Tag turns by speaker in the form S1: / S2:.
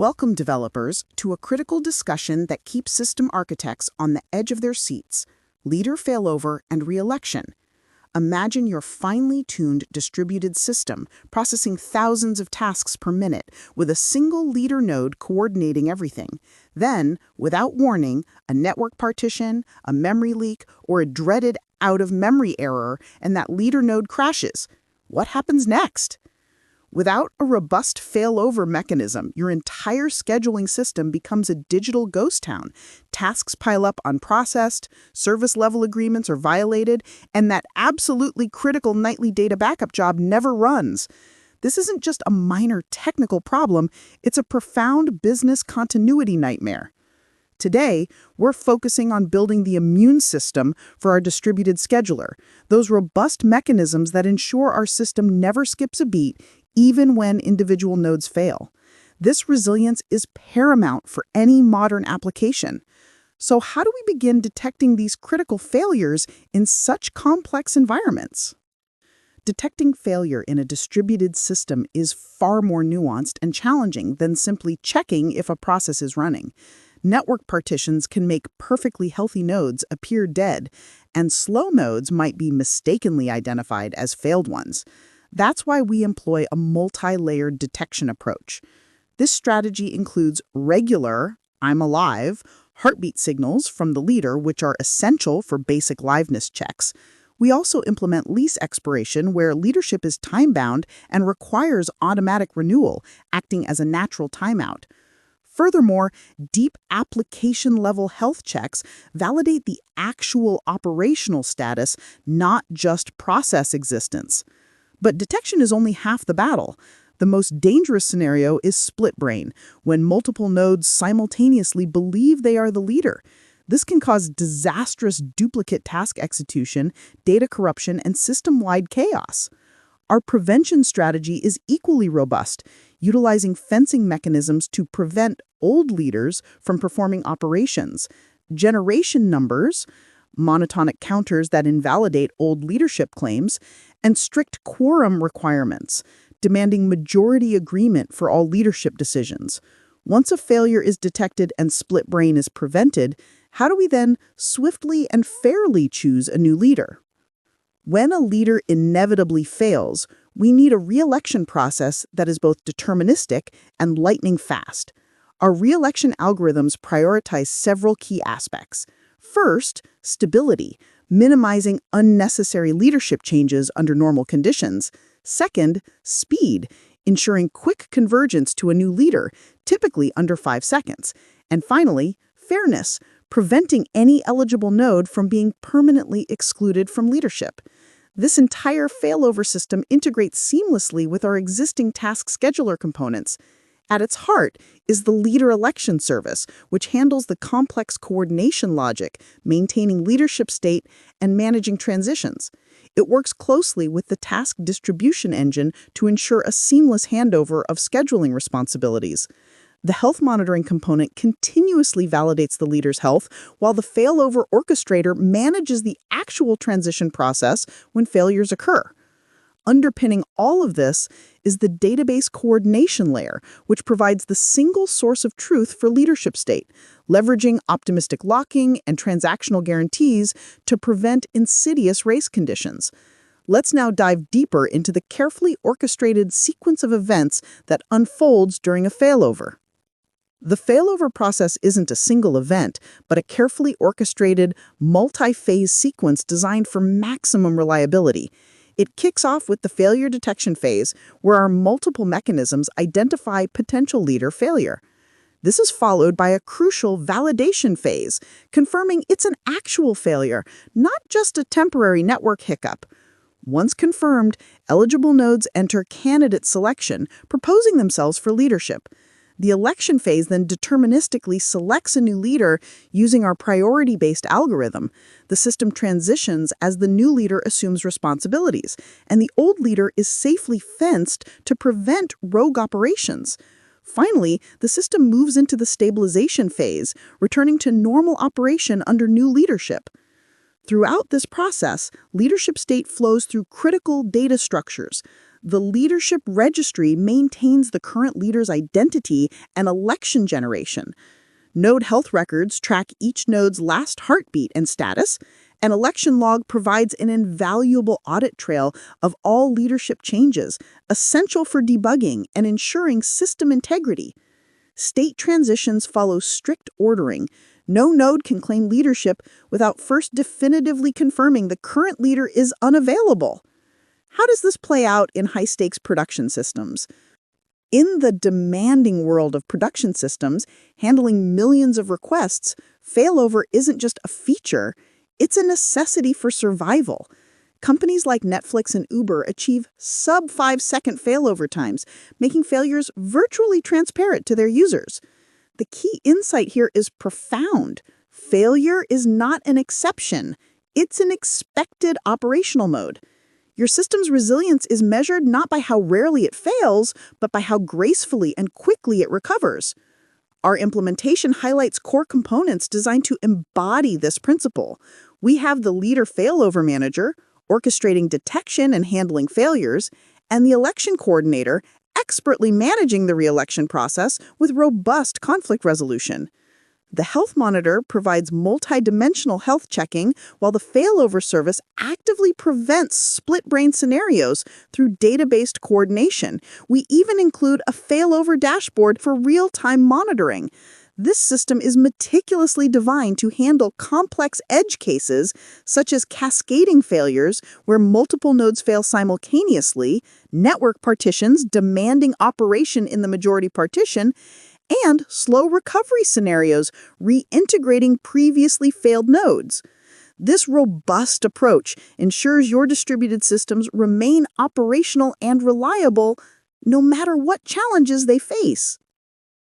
S1: Welcome, developers, to a critical discussion that keeps system architects on the edge of their seats: leader failover and re-election. Imagine your finely tuned distributed system processing thousands of tasks per minute with a single leader node coordinating everything. Then, without warning, a network partition, a memory leak, or a dreaded out-of-memory error, and that leader node crashes. What happens next? Without a robust failover mechanism, your entire scheduling system becomes a digital ghost town. Tasks pile up unprocessed, service level agreements are violated, and that absolutely critical nightly data backup job never runs. This isn't just a minor technical problem, it's a profound business continuity nightmare. Today, we're focusing on building the immune system for our distributed scheduler, those robust mechanisms that ensure our system never skips a beat, even when individual nodes fail. This resilience is paramount for any modern application. So how do we begin detecting these critical failures in such complex environments? Detecting failure in a distributed system is far more nuanced and challenging than simply checking if a process is running. Network partitions can make perfectly healthy nodes appear dead, and slow nodes might be mistakenly identified as failed ones. That's why we employ a multi-layered detection approach. This strategy includes regular "I'm alive" heartbeat signals from the leader, which are essential for basic liveness checks. We also implement lease expiration, where leadership is time-bound and requires automatic renewal, acting as a natural timeout. Furthermore, deep application-level health checks validate the actual operational status, not just process existence. But detection is only half the battle. The most dangerous scenario is split brain, when multiple nodes simultaneously believe they are the leader. This can cause disastrous duplicate task execution, data corruption, and system-wide chaos. Our prevention strategy is equally robust, utilizing fencing mechanisms to prevent old leaders from performing operations. Generation numbers, monotonic counters that invalidate old leadership claims, and strict quorum requirements, demanding majority agreement for all leadership decisions. Once a failure is detected and split brain is prevented, how do we then swiftly and fairly choose a new leader? When a leader inevitably fails, we need a re-election process that is both deterministic and lightning fast. Our re-election algorithms prioritize several key aspects. First, stability, minimizing unnecessary leadership changes under normal conditions. Second, speed, ensuring quick convergence to a new leader, typically under 5 seconds. And finally, fairness, preventing any eligible node from being permanently excluded from leadership. This entire failover system integrates seamlessly with our existing task scheduler components. At its heart is the leader election service, which handles the complex coordination logic, maintaining leadership state, and managing transitions. It works closely with the task distribution engine to ensure a seamless handover of scheduling responsibilities. The health monitoring component continuously validates the leader's health, while the failover orchestrator manages the actual transition process when failures occur. Underpinning all of this is the database coordination layer, which provides the single source of truth for leadership state, leveraging optimistic locking and transactional guarantees to prevent insidious race conditions. Let's now dive deeper into the carefully orchestrated sequence of events that unfolds during a failover. The failover process isn't a single event, but a carefully orchestrated, multi-phase sequence designed for maximum reliability. It kicks off with the failure detection phase, where our multiple mechanisms identify potential leader failure. This is followed by a crucial validation phase, confirming it's an actual failure, not just a temporary network hiccup. Once confirmed, eligible nodes enter candidate selection, proposing themselves for leadership. The election phase then deterministically selects a new leader using our priority-based algorithm. The system transitions as the new leader assumes responsibilities, and the old leader is safely fenced to prevent rogue operations. Finally, the system moves into the stabilization phase, returning to normal operation under new leadership. Throughout this process, leadership state flows through critical data structures. The leadership registry maintains the current leader's identity and election generation. Node health records track each node's last heartbeat and status, and election log provides an invaluable audit trail of all leadership changes, essential for debugging and ensuring system integrity. State transitions follow strict ordering. No node can claim leadership without first definitively confirming the current leader is unavailable. How does this play out in high-stakes production systems? In the demanding world of production systems, handling millions of requests, failover isn't just a feature, it's a necessity for survival. Companies like Netflix and Uber achieve sub-5-second failover times, making failures virtually transparent to their users. The key insight here is profound. Failure is not an exception. It's an expected operational mode. Your system's resilience is measured not by how rarely it fails, but by how gracefully and quickly it recovers. Our implementation highlights core components designed to embody this principle. We have the leader failover manager, orchestrating detection and handling failures, and the election coordinator, expertly managing the re-election process with robust conflict resolution. The health monitor provides multidimensional health checking, while the failover service actively prevents split-brain scenarios through data-based coordination. We even include a failover dashboard for real-time monitoring. This system is meticulously designed to handle complex edge cases, such as cascading failures where multiple nodes fail simultaneously, network partitions demanding operation in the majority partition, and slow recovery scenarios reintegrating previously failed nodes. This robust approach ensures your distributed systems remain operational and reliable no matter what challenges they face.